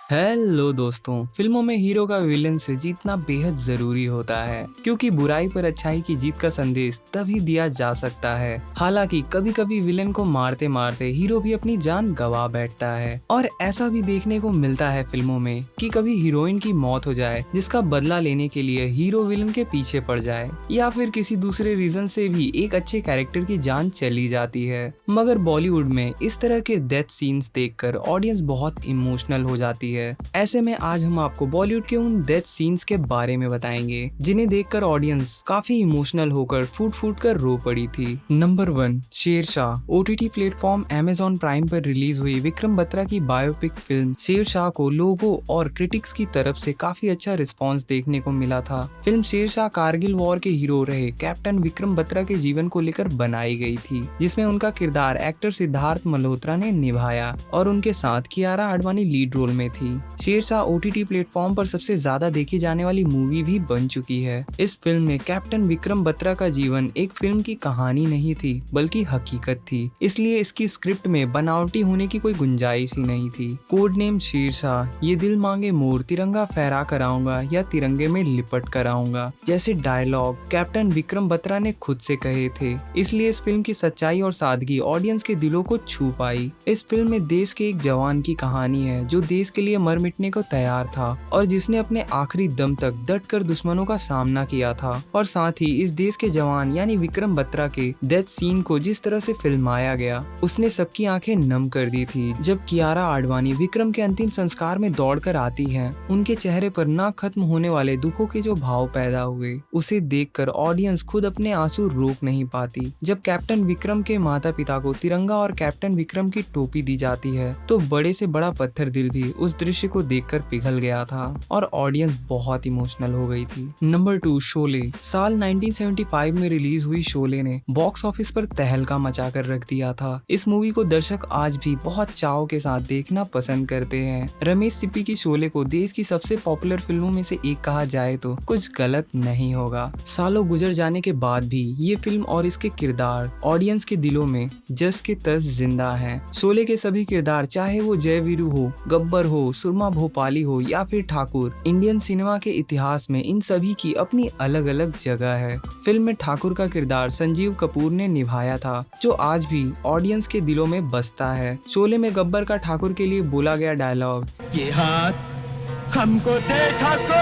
Hello दोस्तों, फिल्मों में हीरो का विलेन से जीतना बेहद जरूरी होता है क्योंकि बुराई पर अच्छाई की जीत का संदेश तभी दिया जा सकता है। हालांकि कभी कभी विलेन को मारते मारते हीरो भी अपनी जान गंवा बैठता है और ऐसा भी देखने को मिलता है फिल्मों में कि कभी हीरोइन की मौत हो जाए जिसका बदला लेने के लिए हीरो विलेन के पीछे पड़ जाए या फिर किसी दूसरे रीजन से भी एक अच्छे कैरेक्टर की जान चली जाती है। मगर बॉलीवुड में इस तरह के डेथ सीन्स देखकर ऑडियंस बहुत इमोशनल हो जाती है। ऐसे में आज हम आपको बॉलीवुड के उन डेथ सीन्स के बारे में बताएंगे जिन्हें देखकर ऑडियंस काफी इमोशनल होकर फूट फूट कर रो पड़ी थी। Number 1, Shershaah. OTT platform Amazon Prime पर रिलीज हुई विक्रम बत्रा की बायोपिक फिल्म शेरशाह को लोगों और क्रिटिक्स की तरफ से काफी अच्छा रिस्पॉन्स देखने को मिला था। फिल्म शेरशाह कारगिल वॉर के हीरो रहे कैप्टन विक्रम बत्रा के जीवन को लेकर बनाई गई थी, जिसमें उनका किरदार एक्टर सिद्धार्थ मल्होत्रा ने निभाया और उनके साथ कियारा आडवाणी लीड रोल में थी। शेरशाह ओटीटी प्लेटफॉर्म पर सबसे ज्यादा देखी जाने वाली मूवी भी बन चुकी है। इस फिल्म में कैप्टन विक्रम बत्रा का जीवन एक फिल्म की कहानी नहीं थी बल्कि हकीकत थी, इसलिए इसकी स्क्रिप्ट में बनावटी होने की कोई गुंजाइश ही नहीं थी। कोड नेम शेरशाह, ये दिल मांगे मोर, तिरंगा फहरा कर आऊंगा या तिरंगे में लिपट कर आऊंगा जैसे डायलॉग कैप्टन विक्रम बत्रा ने खुद से कहे थे, इसलिए इस फिल्म की सच्चाई और सादगी ऑडियंस के दिलों को छू पाई। इस फिल्म में देश के एक जवान की कहानी है जो देश के लिए मर मिटने को तैयार था और जिसने अपने आखिरी दम तक डट कर दुश्मनों का सामना किया था। और साथ ही इस देश के जवान यानी विक्रम बत्रा के डेथ सीन को जिस तरह से फिल्माया गया उसने सबकी आंखें नम कर दी थी। जब कियारा आडवाणी विक्रम के अंतिम संस्कार में दौड़कर आती हैं, उनके चेहरे पर ना खत्म होने वाले दुखों के जो भाव पैदा हुए उसे देखकर ऑडियंस खुद अपने आंसू रोक नहीं पाती। जब कैप्टन विक्रम के माता पिता को तिरंगा और कैप्टन विक्रम की टोपी दी जाती है तो बड़े से बड़ा पत्थर दिल भी उस दृश्य को देखकर पिघल गया था और ऑडियंस बहुत इमोशनल हो गई थी। नंबर 2, शोले। साल 1975 में रिलीज हुई शोले ने बॉक्स ऑफिस पर तहलका मचाकर रख दिया था। इस मूवी को दर्शक आज भी बहुत चाव के साथ देखना पसंद करते हैं। रमेश सिप्पी की शोले को देश की सबसे पॉपुलर फिल्मों में से एक कहा जाए तो कुछ गलत नहीं होगा। सालों गुजर जाने के बाद भी ये फिल्म और इसके किरदार ऑडियंस के दिलों में जस के तस जिंदा है। शोले के सभी किरदार, चाहे वो जय वीरू हो, गब्बर हो, सुरमा भोपाली हो या फिर ठाकुर, इंडियन सिनेमा के इतिहास में इन सभी की अपनी अलग अलग जगह है। फिल्म में ठाकुर का किरदार संजीव कपूर ने निभाया था जो आज भी ऑडियंस के दिलों में बसता है। शोले में गब्बर का ठाकुर के लिए बोला गया डायलॉग, ये हाथ हमको दे ठाकुर।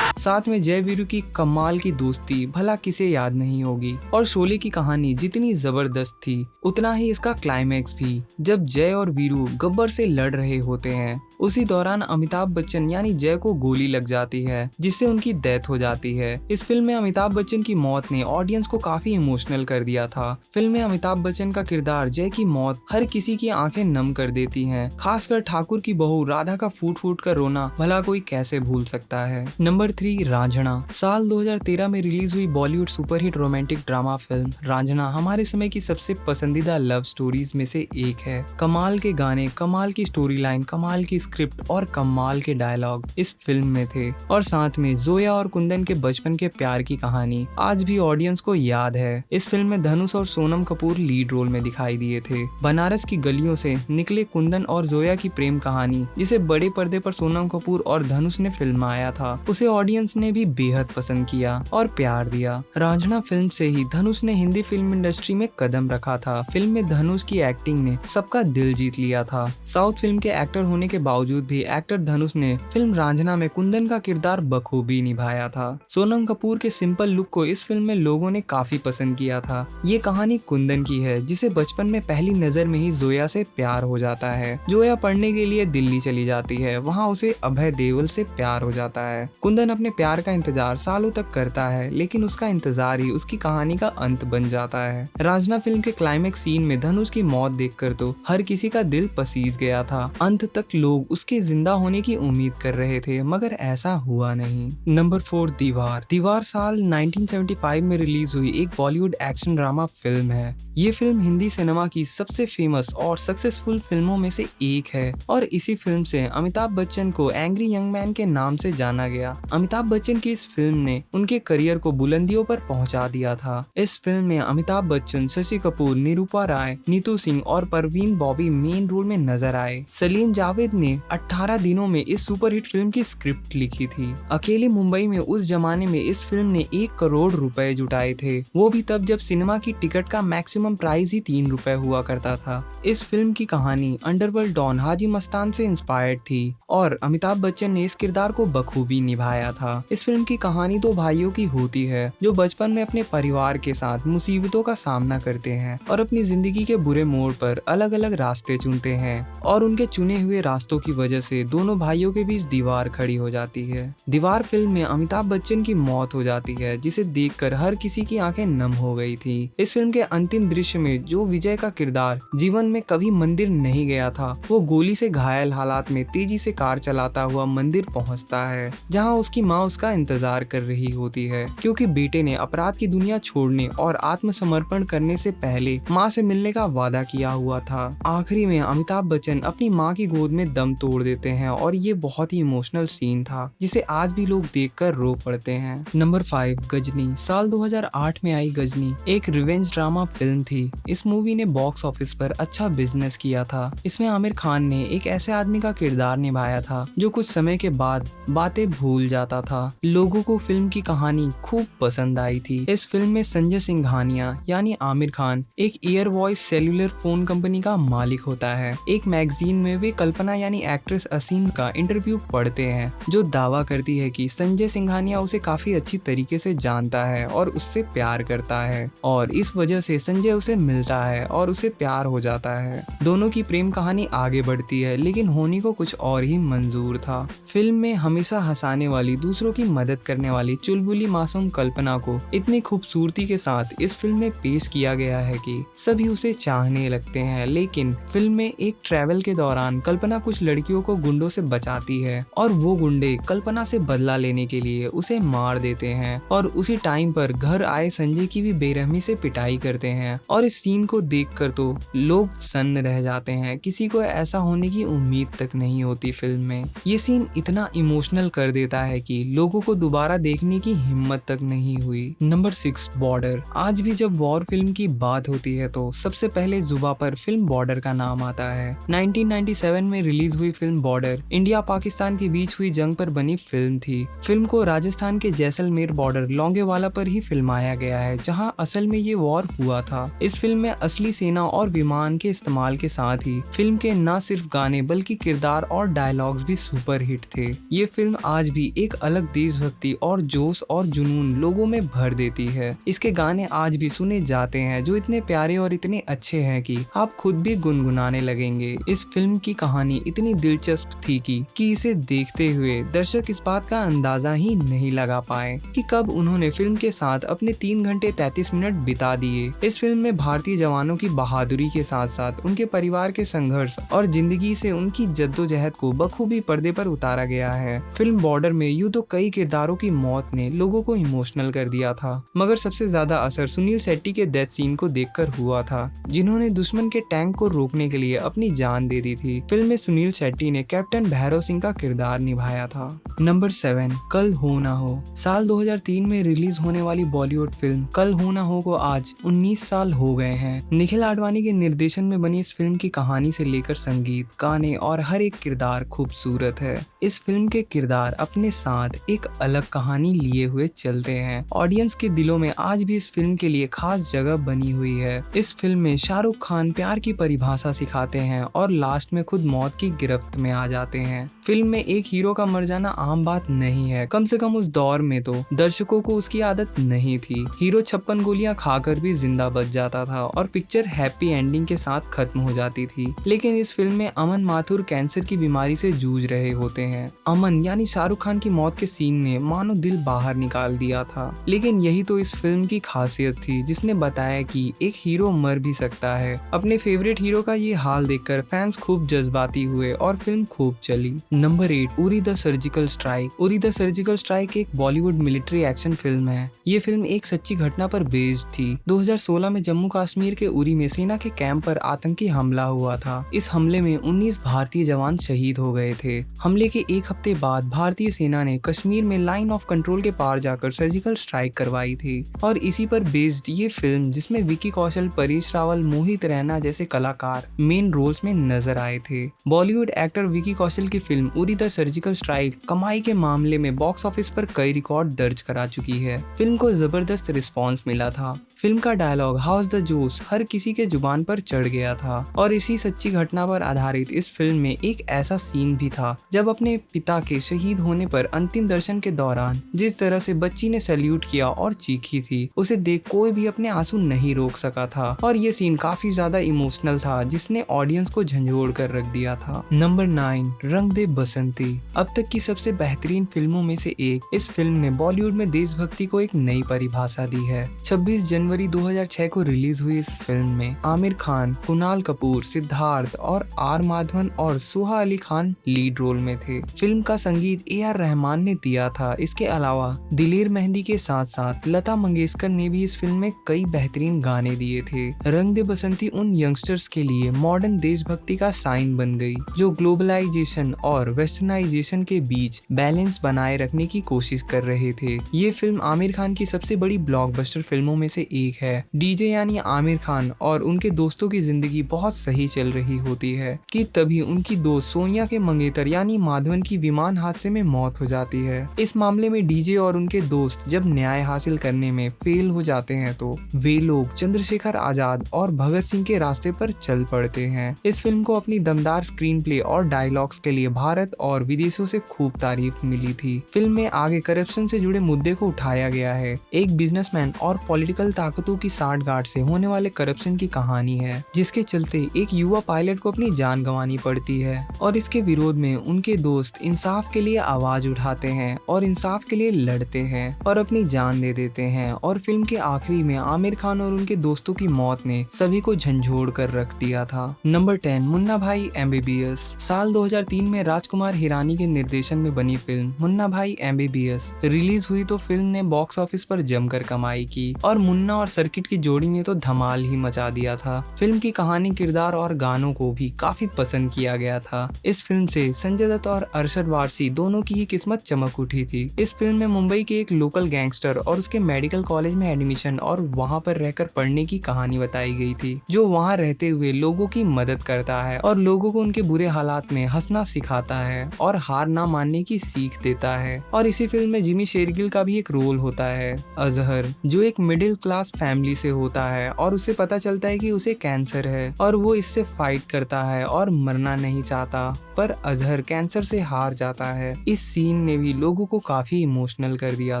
साथ में जय वीरू की कमाल की दोस्ती भला किसे याद नहीं होगी। और शोले की कहानी जितनी जबरदस्त थी उतना ही इसका क्लाइमैक्स भी। जब जय और वीरू गब्बर से लड़ रहे होते हैं उसी दौरान अमिताभ बच्चन यानी जय को गोली लग जाती है जिससे उनकी डेथ हो जाती है। इस फिल्म में अमिताभ बच्चन की मौत ने ऑडियंस को काफी इमोशनल कर दिया था। फिल्म में अमिताभ बच्चन का किरदार जय की मौत हर किसी की आंखें नम कर देती हैं, खासकर ठाकुर की बहू राधा का फूट फूट कर रोना भला कोई कैसे भूल सकता है। नंबर 3, रांझना। साल 2013 में रिलीज हुई Bollywood superhit romantic drama film Raanjhanaa हमारे समय की सबसे पसंदीदा लव स्टोरीज में से एक है। कमाल के गाने, कमाल की स्टोरी लाइन, कमाल की स्क्रिप्ट और कमाल के डायलॉग इस फिल्म में थे। और साथ में जोया और कुंदन के बचपन के प्यार की कहानी आज भी ऑडियंस को याद है। इस फिल्म में धनुष और सोनम कपूर लीड रोल में दिखाई दिए थे। बनारस की गलियों से निकले कुंदन और जोया की प्रेम कहानी जिसे बड़े पर्दे पर सोनम कपूर और धनुष ने फिल्माया था उसे ऑडियंस ने भी बेहद पसंद किया और प्यार दिया। रांझना फिल्म से ही धनुष ने हिंदी फिल्म इंडस्ट्री में कदम रखा था। फिल्म में धनुष की एक्टिंग ने सबका दिल जीत लिया था। साउथ फिल्म के एक्टर होने के बावजूद भी एक्टर धनुष ने फिल्म रांझना में कुंदन का किरदार बखूबी निभाया था। सोनम कपूर के सिंपल लुक को इस फिल्म में लोगों ने काफी पसंद किया था। ये कहानी कुंदन की है जिसे बचपन में पहली नजर में ही जोया से प्यार हो जाता है। जोया पढ़ने के लिए दिल्ली चली जाती है, वहाँ उसे अभय देओल से प्यार हो जाता है। कुंदन अपने प्यार का इंतजार सालों तक करता है लेकिन उसका इंतजार ही उसकी कहानी का अंत बन जाता है। रांझना फिल्म के क्लाइमेक्स सीन में धनुष की मौत देखकर तो हर किसी का दिल पसीज गया था। अंत तक लोग उसके जिंदा होने की उम्मीद कर रहे थे मगर ऐसा हुआ नहीं। नंबर 4, दीवार। दीवार साल 1975 में रिलीज हुई एक बॉलीवुड एक्शन ड्रामा फिल्म है। ये फिल्म हिंदी सिनेमा की सबसे फेमस और सक्सेसफुल फिल्मों में से एक है और इसी फिल्म से अमिताभ बच्चन को एंग्री यंग मैन के नाम से जाना गया। अमिताभ बच्चन की इस फिल्म ने उनके करियर को बुलंदियों पर पहुंचा दिया था। इस फिल्म में अमिताभ बच्चन, शशि कपूर, निरूपा राय, नीतू सिंह और परवीन बॉबी मेन रोल में नजर आए। सलीम जावेद ने 18 दिनों में इस सुपरहिट फिल्म की स्क्रिप्ट लिखी थी। अकेले मुंबई में उस जमाने में इस फिल्म ने 1 करोड़ रुपए जुटाए थे, वो भी तब जब सिनेमा की टिकट का मैक्सिमम प्राइस ही 3 रुपए हुआ करता था। इस फिल्म की कहानी अंडरवर्ल्ड डॉन हाजी मस्तान से इंस्पायर्ड थी और अमिताभ बच्चन ने इस किरदार को बखूबी निभाया था। इस फिल्म की कहानी 2 भाइयों की होती है जो बचपन में अपने परिवार के साथ मुसीबतों का सामना करते हैं और अपनी जिंदगी के बुरे मोड़ पर अलग अलग रास्ते चुनते हैं और उनके चुने हुए रास्तों की वजह से दोनों भाइयों के बीच दीवार खड़ी हो जाती है। दीवार फिल्म में अमिताभ बच्चन की मौत हो जाती है जिसे देखकर हर किसी की आंखें नम हो गई थी। इस फिल्म के अंतिम दृश्य में जो विजय का किरदार जीवन में कभी मंदिर नहीं गया था, वो गोली से घायल हालात में तेजी से कार चलाता हुआ मंदिर पहुंचता है जहां उसकी माँ उसका इंतजार कर रही होती है क्योंकि बेटे ने अपराध की दुनिया छोड़ने और आत्मसमर्पण करने से पहले माँ से मिलने का वादा किया हुआ था। आखिरी में अमिताभ बच्चन अपनी माँ की गोद में दम तोड़ देते हैं और ये बहुत ही इमोशनल सीन था जिसे आज भी लोग देखकर रो पड़ते हैं। नंबर 5, गजनी। साल 2008 में आई गजनी एक रिवेंज ड्रामा फिल्म थी। इस मूवी ने बॉक्स ऑफिस पर अच्छा बिजनेस किया था। इसमें आमिर खान ने एक ऐसे आदमी का किरदार निभाया था जो कुछ समय के बाद बातें भूल जाता था। लोगों को फिल्म की कहानी खूब पसंद आई थी। इस फिल्म में संजय सिंघानिया यानी आमिर खान एक air voice cellular phone company का मालिक होता है। एक मैगजीन में वे कल्पना यानी एक्ट्रेस असीम का इंटरव्यू पढ़ते हैं जो दावा करती है कि संजय सिंघानिया उसे काफी अच्छी तरीके से जानता है और उससे प्यार करता है और इस वजह से संजय उसे मिलता है और उसे प्यार हो जाता है। दोनों की प्रेम कहानी आगे बढ़ती है लेकिन होनी को कुछ और ही मंजूर था। फिल्म में हमेशा हंसाने वाली, दूसरों की मदद करने वाली चुलबुली मासूम कल्पना को इतनी खूबसूरती के साथ इस फिल्म में पेश किया गया है कि सभी उसे चाहने लगते हैं। लेकिन फिल्म में एक ट्रैवल के दौरान कल्पना कुछ लड़कियों को गुंडों से बचाती है और वो गुंडे कल्पना से बदला लेने के लिए उसे मार देते हैं और उसी टाइम पर घर आए संजय की भी बेरहमी से पिटाई करते हैं और इस सीन को देखकर तो लोग सन्न रह जाते हैं। किसी को ऐसा होने की उम्मीद तक नहीं होती। फिल्म में ये सीन इतना इमोशनल कर देता है कि लोगों को दोबारा देखने की हिम्मत तक नहीं हुई। Number 6, border. आज भी जब वॉर फिल्म की बात होती है तो सबसे पहले जुबान पर फिल्म बॉर्डर का नाम आता है। 1997 में रिलीज हुई फिल्म बॉर्डर इंडिया पाकिस्तान के बीच हुई जंग पर बनी फिल्म थी। फिल्म को राजस्थान के जैसलमेर बॉर्डर लोंगेवाला पर ही फिल्माया गया है जहां असल में ये वॉर हुआ था। इस फिल्म में असली सेना और विमान के इस्तेमाल के साथ ही फिल्म के न सिर्फ गाने बल्कि किरदार और डायलॉग्स भी सुपर हिट थे। ये फिल्म आज भी एक अलग देशभक्ति और जोश और जुनून लोगों में भर देती है। इसके गाने आज भी सुने जाते हैं जो इतने प्यारे और इतने अच्छे हैं कि आप खुद भी गुनगुनाने लगेंगे। इस फिल्म की कहानी इतनी दिलचस्प थी कि इसे देखते हुए दर्शक इस बात का अंदाजा ही नहीं लगा पाए कि कब उन्होंने फिल्म के साथ अपने 3 घंटे 33 मिनट बिता दिए। इस फिल्म में भारतीय जवानों की बहादुरी के साथ साथ उनके परिवार के संघर्ष और जिंदगी से उनकी जद्दोजहद को बखूबी पर्दे पर उतारा गया है। फिल्म बॉर्डर में यूं तो कई किरदारों की मौत ने लोगों को इमोशनल कर दिया था, मगर सबसे ज्यादा असर सुनील शेट्टी के डेथ सीन को देखकर हुआ था, जिन्होंने दुश्मन के टैंक को रोकने के लिए अपनी जान दे दी थी। फिल्म में सुनील शेट्टी ने कैप्टन भैरव सिंह का किरदार निभाया था। नंबर 7, कल हो ना हो। साल 2003 में रिलीज होने वाली बॉलीवुड फिल्म कल हो ना हो को आज 19 साल हो गए हैं। निखिल आडवाणी के निर्देशन में बनी इस फिल्म की कहानी से लेकर संगीत, गाने और हर एक किरदार खूबसूरत है। इस फिल्म के किरदार अपने साथ एक अलग कहानी लिए हुए चलते हैं। ऑडियंस के दिलों में आज भी इस फिल्म के लिए खास जगह बनी हुई है। इस फिल्म में शाहरुख खान प्यार की परिभाषा सिखाते हैं और लास्ट में खुद मौत की गिरफ्त में आ जाते हैं। फिल्म में एक हीरो का मर जाना आम बात नहीं है, कम से कम उस दौर में तो दर्शकों को उसकी आदत नहीं थी। हीरो 56 गोलियां खाकर भी जिंदा बच जाता था और पिक्चर हैप्पी एंडिंग के साथ खत्म हो जाती थी। लेकिन इस फिल्म में अमन माथुर कैंसर की बीमारी से जूझ रहे होते हैं। अमन यानी शाहरुख खान की मौत के सीन ने मानो दिल बाहर निकाल दिया था। लेकिन यही तो इस फिल्म की खासियत थी जिसने बताया कि एक हीरो मर भी सकता है। अपने फेवरेट हीरो का ये हाल देखकर फैंस खूब जज्बाती हुए और फिल्म खूब चली। Number 8, Uri the surgical strike. Uri the surgical strike एक बॉलीवुड मिलिट्री एक्शन फिल्म है। ये फिल्म एक सच्ची घटना पर बेस्ड थी। 2016 में जम्मू कश्मीर के उरी में सेना के कैंप पर आतंकी हमला हुआ था। इस हमले में 19 भारतीय जवान शहीद हो गए थे। हमले के एक हफ्ते बाद भारतीय सेना ने कश्मीर में लाइन ऑफ कंट्रोल के पार जाकर सर्जिकल स्ट्राइक करवाई थी और इसी पर बेस्ड ये फिल्म, जिसमें विकी कौशल, परेश रावल, मोहित रैना जैसे कलाकार मेन रोल्स में नजर आए थे। बॉलीवुड एक्टर विकी कौशल की film Uri the surgical strike कमाई के मामले में बॉक्स ऑफिस पर कई रिकॉर्ड दर्ज करा चुकी है। फिल्म को जबरदस्त रिस्पांस मिला था। फिल्म का डायलॉग हाउस द जोश हर किसी के जुबान पर चढ़ गया था और इसी सच्ची घटना पर आधारित इस फिल्म में एक ऐसा सीन भी था जब अपने पिता के शहीद होने पर अंतिम दर्शन के दौरान जिस तरह से बच्ची ने सैल्यूट किया और चीखी थी, उसे देख कोई भी अपने आंसू नहीं रोक सका था और ये सीन काफी ज्यादा इमोशनल था, जिसने ऑडियंस को झंझोड़ कर रख दिया था। नंबर 9, रंग दे बसंती। अब तक की सबसे बेहतरीन फिल्मों में से एक, इस फिल्म ने बॉलीवुड में देशभक्ति को एक नई परिभाषा दी है। 26 जनवरी 2006 को रिलीज हुई इस फिल्म में आमिर खान, कुणाल कपूर, सिद्धार्थ और आर माधवन और सुहा अली खान लीड रोल में थे। फिल्म का संगीत AR रहमान ने दिया था। इसके अलावा दिलेर मेहंदी के साथ साथ लता मंगेशकर ने भी इस फिल्म में कई बेहतरीन गाने दिए थे। रंग दे बसंती उन यंगस्टर्स के लिए मॉडर्न देशभक्ति का साइन बन गई जो ग्लोबलाइजेशन और वेस्टर्नाइजेशन के बीच बैलेंस बनाए रखने की कोशिश कर रहे थे। ये फिल्म आमिर खान की सबसे बड़ी ब्लॉकबस्टर फिल्मों में से एक है। डीजे यानी आमिर खान और उनके दोस्तों की जिंदगी बहुत सही चल रही होती है कि तभी उनकी दोस्त सोनिया के मंगेतर यानी माधवन की विमान हादसे में मौत हो जाती है। इस मामले में डीजे और उनके दोस्त जब न्याय हासिल करने में फेल हो जाते हैं तो वे लोग चंद्रशेखर आजाद और भगत सिंह के रास्ते पर चल पड़ते हैं। इस फिल्म को अपनी दमदार स्क्रीन प्ले और डायलॉग्स के लिए भारत और विदेशों से खूब तारीफ मिली थी। फिल्म में आगे करप्शन से जुड़े मुद्दे को उठाया गया है। एक बिजनेसमैन और पॉलिटिकल ताकतों की सांठगांठ से होने वाले करप्शन की कहानी है, जिसके चलते एक युवा पायलट को अपनी जान गंवानी पड़ती है और इसके विरोध में उनके दोस्त इंसाफ के लिए आवाज उठाते हैं और इंसाफ के लिए लड़ते हैं और अपनी जान दे देते हैं। और फिल्म के आखिरी में आमिर खान और उनके दोस्तों की मौत ने सभी को झंझोड़ कर रख दिया था। नंबर 10, मुन्ना भाई MBBS। साल 2003 में राजकुमार हिरानी के निर्देशन में बनी फिल्म मुन्ना भाई MBBS रिलीज हुई तो फिल्म ने बॉक्स ऑफिस पर जमकर कमाई की और मुन्ना और सर्किट की जोड़ी ने तो धमाल ही मचा दिया था। फिल्म की कहानी, किरदार और गानों को भी काफी पसंद किया गया था। इस फिल्म से संजय दत्त और अरशद वारसी दोनों की ही किस्मत चमक उठी थी। इस फिल्म में मुंबई के एक लोकल गैंगस्टर और उसके मेडिकल कॉलेज में एडमिशन और वहां पर रहकर पढ़ने की कहानी बताई गई थी, जो वहां रहते हुए लोगों की मदद करता है और लोगों को उनके बुरे हालात में हंसना सिखाता है और हार ना मानने की सीख देता है। और इसी फिल्म में जिमी शेरगिल का भी एक रोल होता है, अजहर, जो एक मिडिल क्लास फैमिली से होता है और उसे पता चलता है कि उसे कैंसर है और वो इससे फाइट करता है और मरना नहीं चाहता, पर अजहर कैंसर से हार जाता है। इस सीन ने भी लोगों को काफी इमोशनल कर दिया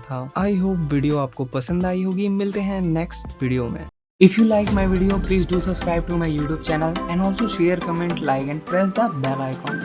था। आई होप वीडियो आपको पसंद आई होगी। मिलते हैं नेक्स्ट वीडियो में। If you like my video, please do subscribe to my YouTube channel and also share, comment, like and press the bell icon.